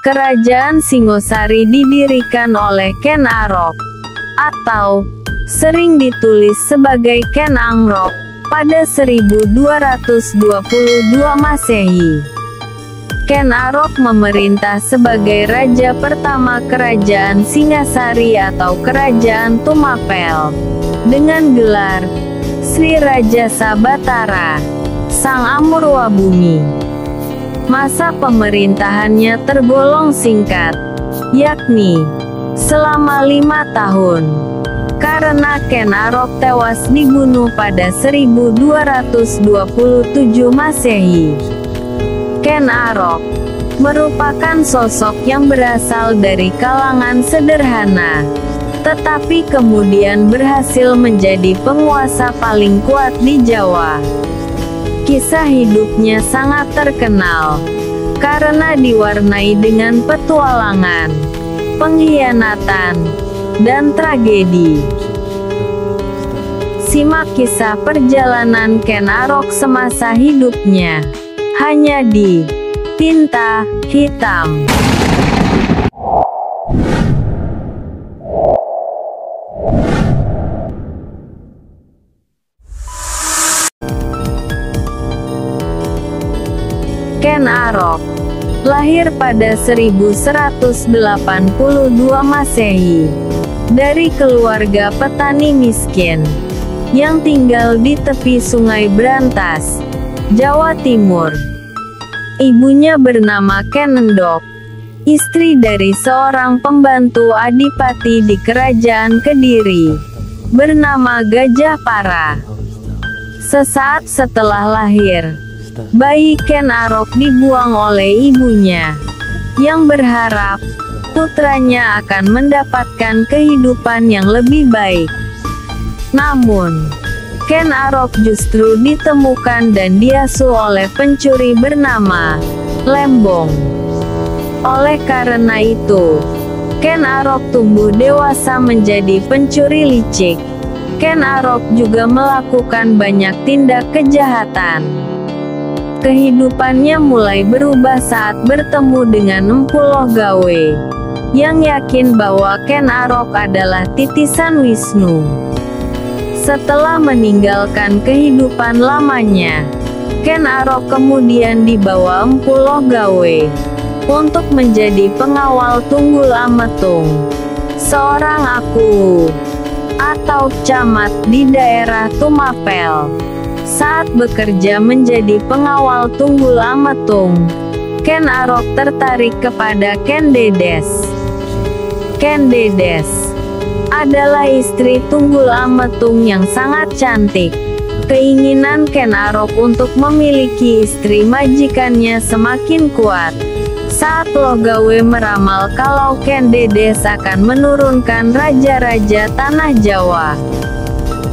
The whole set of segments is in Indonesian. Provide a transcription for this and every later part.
Kerajaan Singosari didirikan oleh Ken Arok, atau sering ditulis sebagai Ken Angrok, pada 1222 Masehi. Ken Arok memerintah sebagai raja pertama Kerajaan Singasari atau Kerajaan Tumapel, dengan gelar Sri Raja Sabatara, Sang Amurwa Bumi. Masa pemerintahannya tergolong singkat, yakni selama 5 tahun, karena Ken Arok tewas dibunuh pada 1227 Masehi. Ken Arok merupakan sosok yang berasal dari kalangan sederhana, tetapi kemudian berhasil menjadi penguasa paling kuat di Jawa. Kisah hidupnya sangat terkenal, karena diwarnai dengan petualangan, pengkhianatan, dan tragedi. Simak kisah perjalanan Ken Arok semasa hidupnya, hanya di Tinta Hitam. Ken Arok lahir pada 1182 Masehi, dari keluarga petani miskin, yang tinggal di tepi Sungai Brantas, Jawa Timur. Ibunya bernama Ken Endok, istri dari seorang pembantu adipati di Kerajaan Kediri, bernama Gajah Para. Sesaat setelah lahir, bayi Ken Arok dibuang oleh ibunya, yang berharap putranya akan mendapatkan kehidupan yang lebih baik. Namun, Ken Arok justru ditemukan dan diasuh oleh pencuri bernama Lembong. Oleh karena itu, Ken Arok tumbuh dewasa menjadi pencuri licik. Ken Arok juga melakukan banyak tindak kejahatan. Kehidupannya mulai berubah saat bertemu dengan Empu Lohgawe, yang yakin bahwa Ken Arok adalah titisan Wisnu. Setelah meninggalkan kehidupan lamanya, Ken Arok kemudian dibawa Empu Lohgawe untuk menjadi pengawal Tunggul Ametung, seorang aku atau camat di daerah Tumapel. Saat bekerja menjadi pengawal Tunggul Ametung, Ken Arok tertarik kepada Ken Dedes. Ken Dedes adalah istri Tunggul Ametung yang sangat cantik. Keinginan Ken Arok untuk memiliki istri majikannya semakin kuat saat Lohgawe meramal kalau Ken Dedes akan menurunkan raja-raja tanah Jawa.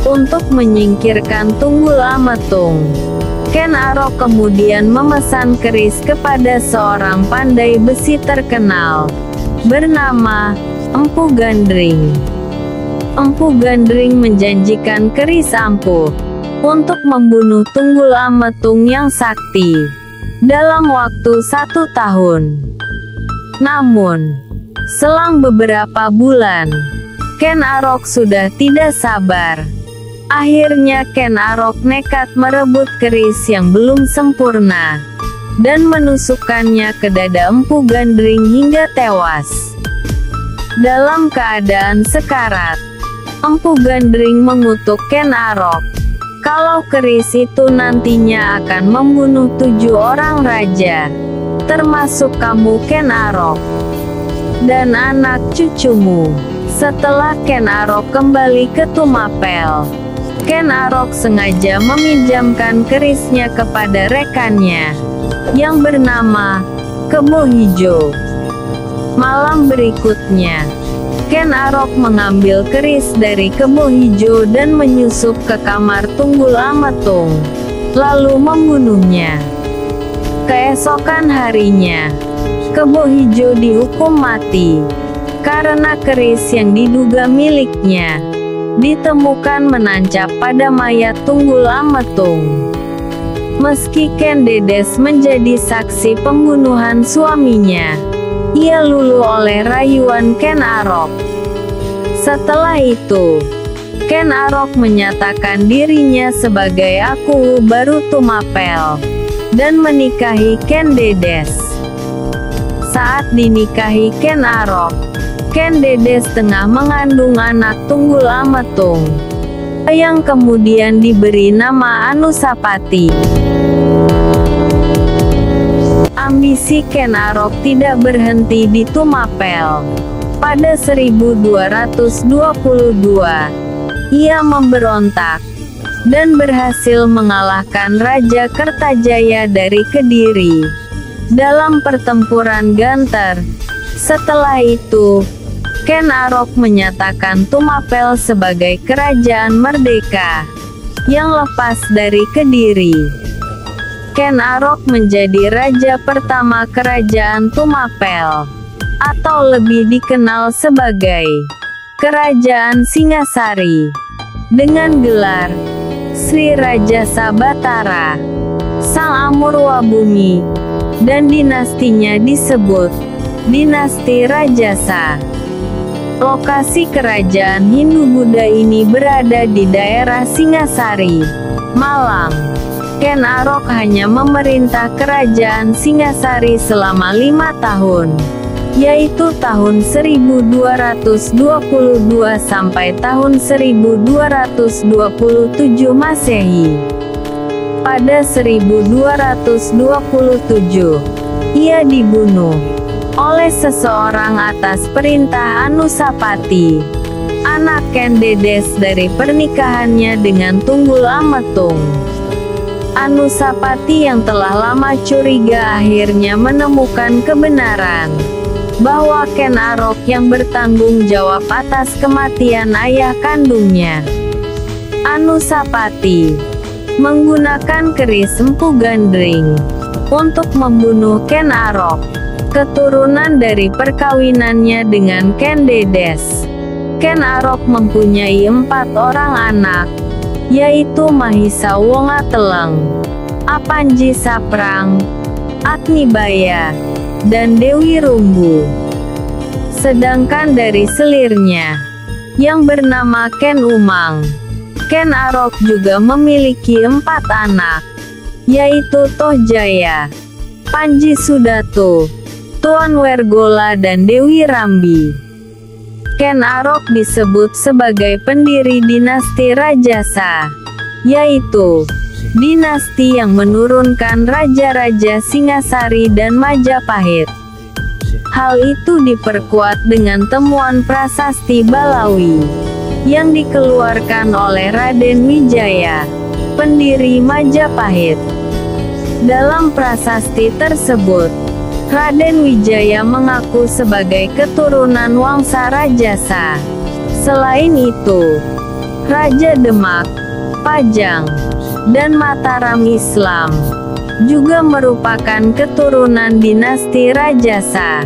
Untuk menyingkirkan Tunggul Ametung, Ken Arok kemudian memesan keris kepada seorang pandai besi terkenal, bernama Empu Gandring. Empu Gandring menjanjikan keris ampuh untuk membunuh Tunggul Ametung yang sakti dalam waktu 1 tahun. Namun, selang beberapa bulan, Ken Arok sudah tidak sabar. Akhirnya Ken Arok nekat merebut keris yang belum sempurna, dan menusukkannya ke dada Empu Gandring hingga tewas. Dalam keadaan sekarat, Empu Gandring mengutuk Ken Arok, kalau keris itu nantinya akan membunuh 7 orang raja, termasuk kamu Ken Arok, dan anak cucumu. Setelah Ken Arok kembali ke Tumapel, Ken Arok sengaja meminjamkan kerisnya kepada rekannya, yang bernama Kebo Hijau. Malam berikutnya, Ken Arok mengambil keris dari Kebo Hijau dan menyusup ke kamar Tunggul Ametung, lalu membunuhnya. Keesokan harinya, Kebo Hijau dihukum mati, karena keris yang diduga miliknya ditemukan menancap pada mayat Tunggul Ametung. Meski Ken Dedes menjadi saksi pembunuhan suaminya, ia luluh oleh rayuan Ken Arok. Setelah itu, Ken Arok menyatakan dirinya sebagai aku baru Tumapel dan menikahi Ken Dedes. Saat dinikahi Ken Arok, Ken Dedes tengah mengandung anak tunggul Ametung, yang kemudian diberi nama Anusapati. Ambisi Ken Arok tidak berhenti di Tumapel. Pada 1222, ia memberontak dan berhasil mengalahkan Raja Kertajaya dari Kediri dalam pertempuran Ganter. Setelah itu, Ken Arok menyatakan Tumapel sebagai kerajaan merdeka yang lepas dari Kediri. Ken Arok menjadi raja pertama kerajaan Tumapel, atau lebih dikenal sebagai Kerajaan Singasari, dengan gelar Sri Raja Sabatara, Sang Amurwabumi, dan dinastinya disebut Dinasti Rajasa. Lokasi kerajaan Hindu-Buddha ini berada di daerah Singasari, Malang. Ken Arok hanya memerintah kerajaan Singasari selama 5 tahun, yaitu tahun 1222 sampai tahun 1227 Masehi. Pada 1227, ia dibunuh oleh seseorang atas perintah Anusapati, anak Ken Dedes dari pernikahannya dengan Tunggul Ametung. Anusapati yang telah lama curiga akhirnya menemukan kebenaran bahwa Ken Arok yang bertanggung jawab atas kematian ayah kandungnya. Anusapati menggunakan keris Empu Gandring untuk membunuh Ken Arok, keturunan dari perkawinannya dengan Ken Dedes. Ken Arok mempunyai 4 orang anak, yaitu Mahisa Wongateleng, Apanji Saprang, Agnibaya, dan Dewi Rumbu. Sedangkan dari selirnya, yang bernama Ken Umang, Ken Arok juga memiliki 4 anak, yaitu Tohjaya, Panji Sudato, Tuan Wergola, dan Dewi Rambi. Ken Arok disebut sebagai pendiri dinasti Rajasa, yaitu dinasti yang menurunkan raja-raja Singasari dan Majapahit. Hal itu diperkuat dengan temuan prasasti Balawi yang dikeluarkan oleh Raden Wijaya, pendiri Majapahit. Dalam prasasti tersebut, Raden Wijaya mengaku sebagai keturunan Wangsa Rajasa. Selain itu, Raja Demak, Pajang, dan Mataram Islam juga merupakan keturunan dinasti Rajasa.